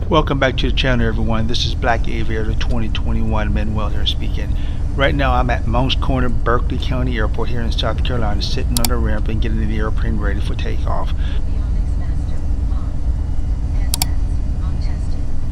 Welcome back to the channel, everyone. This is Black Aviator 2021 Manuel here speaking. Right now I'm at Mounts Corner, Berkeley County Airport here in South Carolina, sitting on the ramp and getting the airplane ready for takeoff.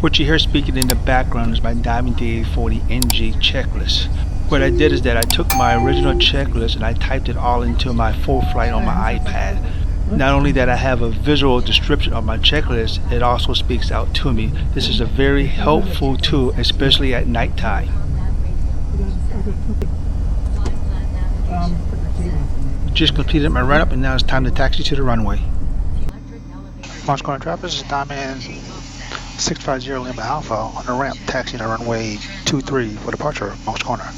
What you hear speaking in the background is my Diamond DA40 NG checklist. What I did is that I took my original checklist and I typed it all into my full flight on my iPad. Not only that I have a visual description of my checklist, it also speaks out to me. This is a very helpful tool, especially at nighttime. Just completed my run-up and now it's time to taxi to the runway. Mounts Corner traffic, this is Diamond 650 Lima Alpha on the ramp, taxiing to runway 23 for departure, Mounts Corner.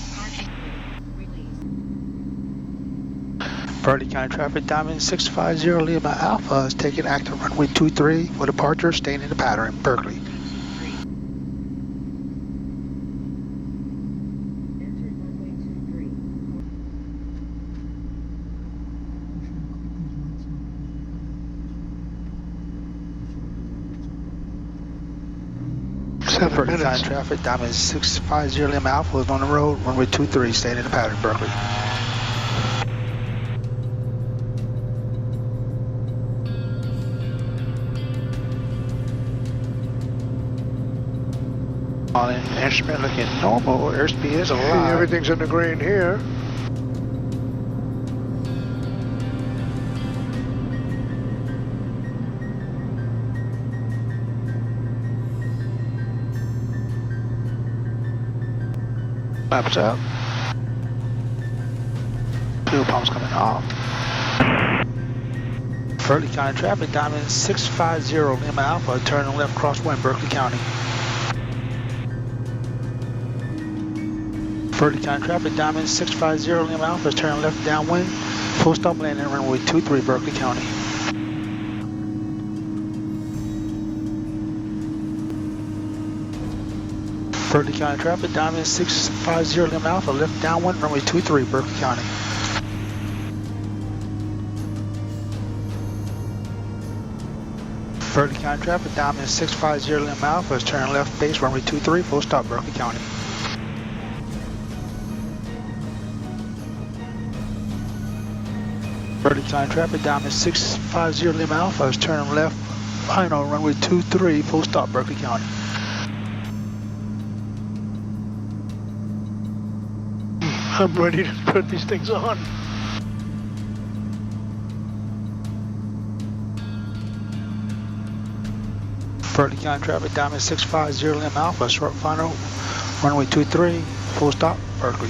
Berkeley County traffic, Diamond 650 Lima Alpha is taking active runway 23 for departure, staying in the pattern, Berkeley. Berkeley County traffic, Diamond 650 Lima Alpha is on the road, runway 23, staying in the pattern, Berkeley. All in instrument looking normal, airspeed is alive. Everything's in the green here. Flaps up. Fuel pumps coming off. Berkeley County traffic, Diamond 650 Lima Alpha, turning left crosswind, Berkeley County. Berkeley County traffic, Diamond 650 Lima Alpha is turning left downwind, full stop landing runway 23, Berkeley County. Berkeley County traffic, Diamond 650 Lima Alpha, left downwind, runway 23, Berkeley County. Berkeley County traffic, Diamond 650 Lima Alpha is turning left base, runway 23, full stop, Berkeley County. Berkeley County traffic, Diamond 650 Lima Alpha is turning left, final, runway 23, full stop, Berkeley County. I'm ready to put these things on. Berkeley County traffic, Diamond 650 Lima Alpha, short final, runway 23, full stop, Berkeley.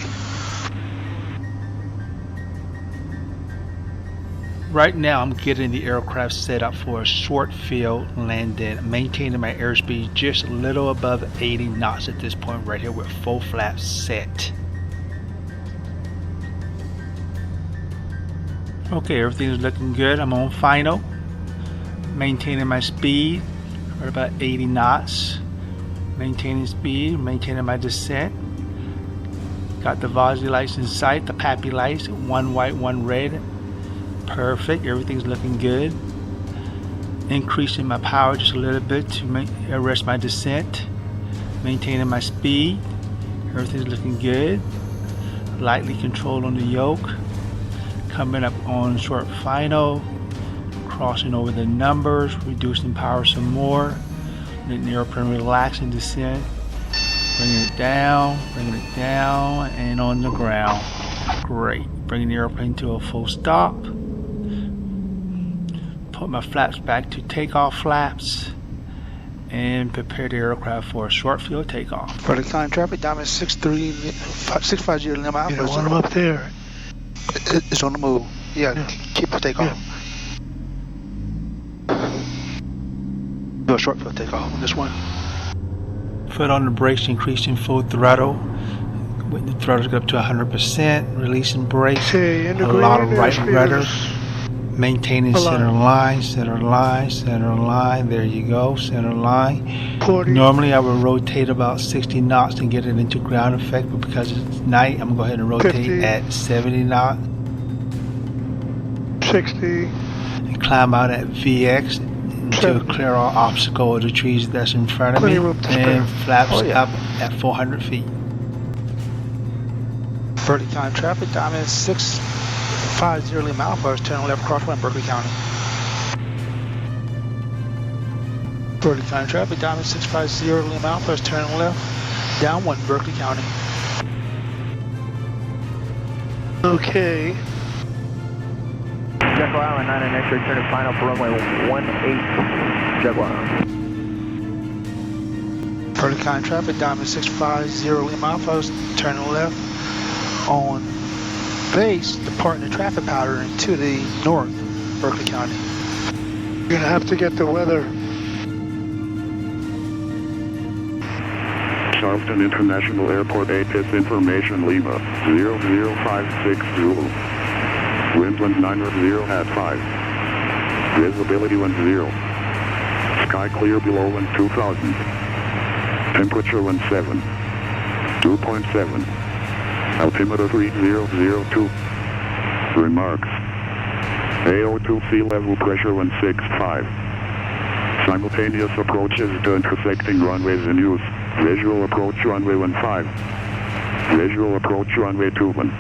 Right now I'm getting the aircraft set up for a short field landing, maintaining my airspeed just a little above 80 knots at this point right here with full flaps set. Okay, everything is looking good. I'm on final, maintaining my speed for about 80 knots, maintaining speed, maintaining my descent. Got the VOSI lights in sight, the PAPI lights, one white, one red. Perfect, everything's looking good. Increasing my power just a little bit to arrest my descent, maintaining my speed. Everything's looking good. Lightly controlled on the yoke. Coming up on short final, crossing over the numbers, reducing power some more, letting the airplane relax and descend, bringing it down, and on the ground. Great. Bringing the airplane to a full stop. Put my flaps back to takeoff flaps and prepare the aircraft for a short field takeoff. Berkeley County traffic, Diamond 650 Lima Alpha. You don't want them up there. It's on the move. Yeah. Keep the takeoff. Do a short field takeoff on this one. Foot on the brakes, increasing full throttle. When the throttle's up to 100%, releasing brakes. Okay, A lot of right rudder. Maintaining center line. There you go, center line. 40. Normally I would rotate about 60 knots and get it into ground effect, but because it's night, I'm going to go ahead and rotate 50. at 70 knots. 60. And climb out at VX. to clear all obstacle of the trees that's in front of me, Plenty of room to and spare. flaps Oh, yeah. up at 400 feet. Berkeley County traffic, diamond 650 Lima Alpha is turning left crossway in Berkeley County. Berkeley County traffic, diamond 650 Lima Alpha is turning left downwind Berkeley County. Okay. Jaguar Island 9 next returning final for runway 18 Jaguar. Berkeley County traffic, diamond 650 Lima Alpha is turning left on base, departing the traffic pattern to the north, Berkeley County. You're gonna have to get the weather. Charleston International Airport ATIS information Lima 0056 Zulu. Wind 90 at 5. Visibility 10. Sky clear below 2000. Temperature 17. 2.7. Altimeter 3002. Remarks. AO2 sea level pressure 165. Simultaneous approaches to intersecting runways in use. Visual approach runway 15. Visual approach runway 21.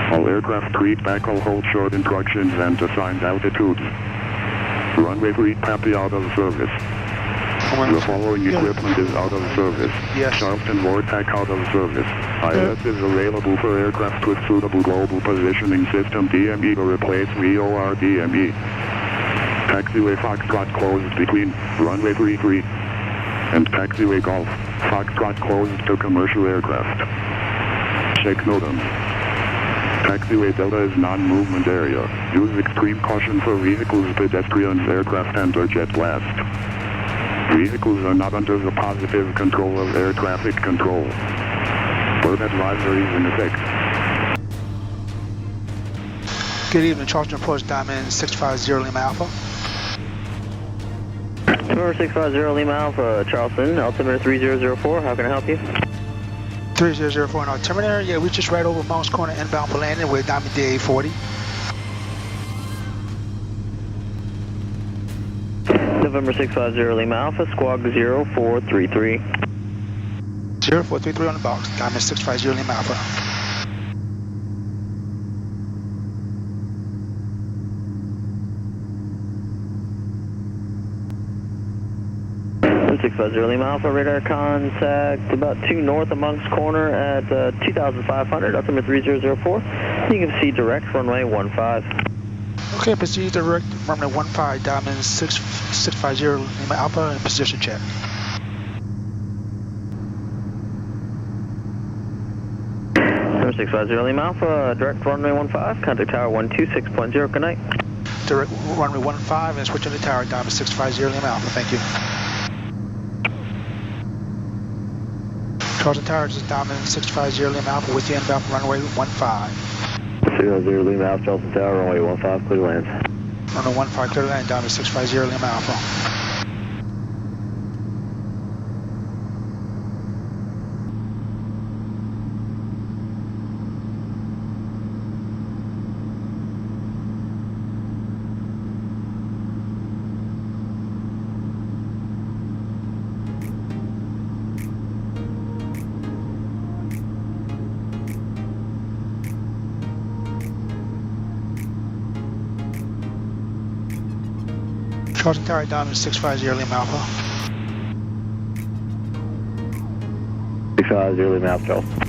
All aircraft read back all hold short instructions and assigned altitudes. Runway 3 PAPI out of service. The following equipment is out of service. Yes. Charleston Vortac out of service. ILS is available for aircraft with suitable global positioning system DME to replace VOR DME. Taxiway Foxtrot closed between runway 33 and taxiway Golf. Foxtrot closed to commercial aircraft. Check NOTAM. Taxiway Delta is non-movement area. Use extreme caution for vehicles, pedestrians, aircraft, and or jet blast. Vehicles are not under the positive control of air traffic control. Bird advisory is in effect. Good evening, Charleston Approach, diamond 650 Lima Alpha. Number 650 Lima Alpha, Charleston, altimeter 3004, how can I help you? 3004 in altimeter. Yeah, we just right over Mounts Corner inbound for landing with diamond DA40. November 650 Lima Alpha, squawk 0433. 0433 on the box, diamond 650 Lima Alpha. 650 Lima Alpha, radar contact about 2 north of Monk's Corner at 2500, altimeter 3004. You can see direct runway 15. Okay, proceed direct runway 15, diamond 650 Lima Alpha, and position check. Number 650 Lima Alpha, direct runway 15, contact tower 126.0, good night. Direct runway 15 and switch to the tower, diamond 650 Lima Alpha, thank you. Charleston Tower, this is diamond 650 Lima Alpha with you inbound from runway 15. 650 Lima Alpha, Charleston Tower, runway 15, clear land. Runway 15, clear land, diamond 650 Lima Alpha. Charleston Tower, diamond 650 Lima Alpha. 650 Lima Alpha, Charleston.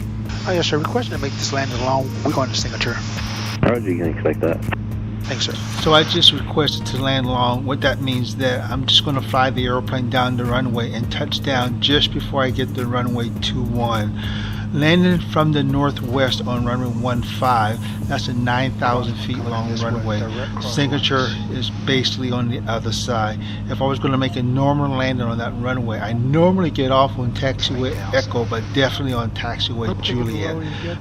Oh yes sir, requesting to make this landing alone, we're going to signature. Roger, you can expect that. Thanks sir. So I just requested to land long. What that means that I'm just going to fly the airplane down the runway and touch down just before I get to runway 21. Landing from the northwest on runway 15, that's a 9,000 feet long runway. Signature is basically on the other side. If I was going to make a normal landing on that runway, I normally get off on taxiway Echo, but definitely on taxiway Juliet.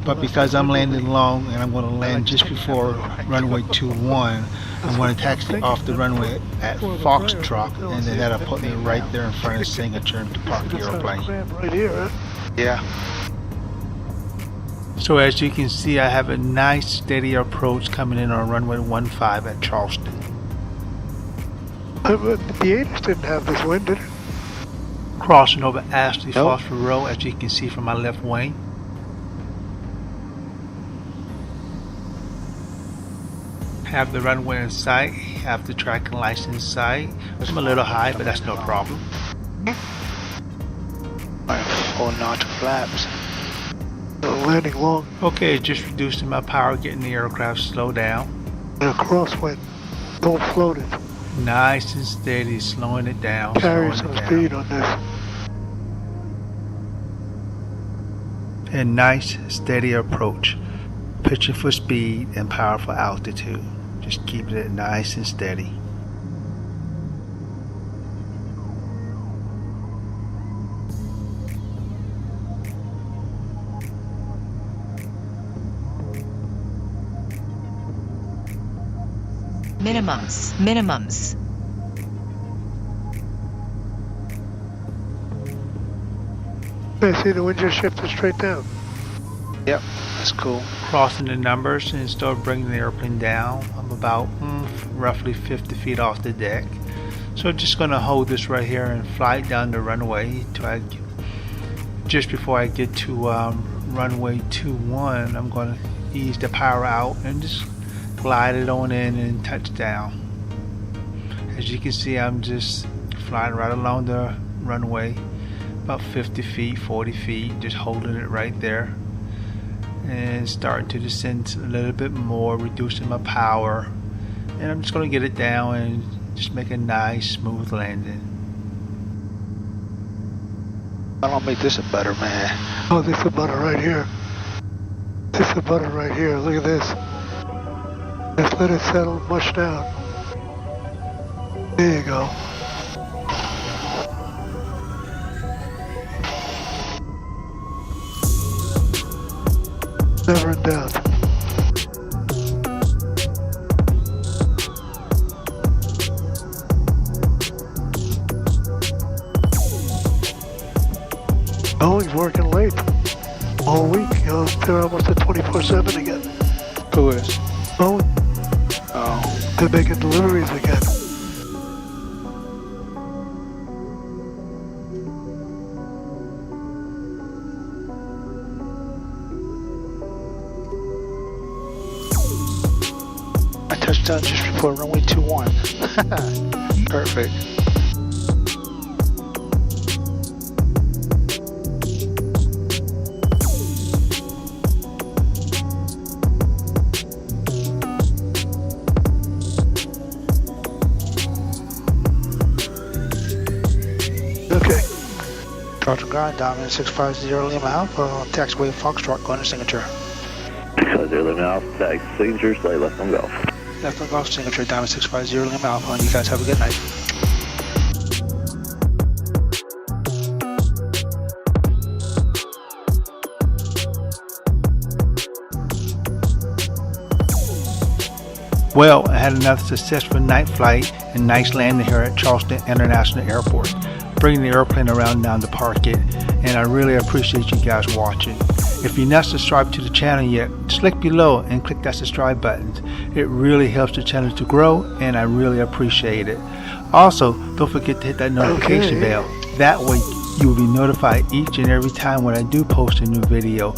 But because I'm landing long and I'm going to land just before runway 21, I'm going to taxi off the runway at Foxtrot, and then that'll put me right there in front of signature to park the airplane. Right here, huh? Yeah. So as you can see, I have a nice steady approach coming in on runway 15 at Charleston. But the 80s didn't have this wind, did it? Crossing over Ashley Nope. Foster Road, as you can see from my left wing. Have the runway in sight, have the tracking lights in sight. I'm a little high, but that's no problem. Holding on to flaps. Landing long Okay, just reducing my power, getting the aircraft slow down. and a crosswind. Don't float it. Nice and steady, slowing it down. Carry slowing some it down. speed on this. And nice, steady approach. Pitching for speed and power for altitude. Just keeping it nice and steady. Minimums. I see the wind just shifted straight down. Yep, that's cool. Crossing the numbers and start bringing the airplane down. I'm about roughly 50 feet off the deck. So just going to hold this right here and fly it down the runway till just before I get to runway 21. I'm going to ease the power out and just glide it on in and touch down. As you can see, I'm just flying right along the runway, about 50 feet, 40 feet, just holding it right there. And starting to descend a little bit more, reducing my power, and I'm just going to get it down and just make a nice smooth landing. I don't make this a butter, man. Oh, this is the butter right here. This is the butter right here. Look at this. Just let it settle, mush down. There you go. Never in doubt. Oh, he's working late. All week. You know, they're almost at 24/7 again. Who is? Oh, Oh, they're making deliveries again. I touched down just before runway 21. Perfect. Okay. Charleston ground, Diamond 650 Lima Alpha, taxiway Foxtrot, going to signature. 650 Lima Alpha, tag signature, slide left on golf. Left on golf signature, Diamond 650 Lima Alpha, and you guys have a good night. Well, I had another successful night flight and nice landing here at Charleston International Airport, bringing the airplane around down to park it, and I really appreciate you guys watching. If you're not subscribed to the channel yet, just click below and click that subscribe button. It really helps the channel to grow, and I really appreciate it. Also, don't forget to hit that notification bell. That way you will be notified each and every time when I do post a new video.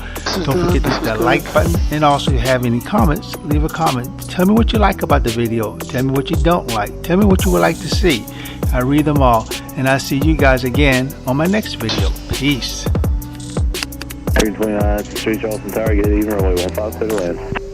Don't forget to hit that like button, and also if you have any comments, leave a comment. Tell me what you like about the video. Tell me what you don't like. Tell me what you would like to see. I read them all, and I'll see you guys again on my next video. Peace. 329 Street Charleston Tower, get even runway 15 to land.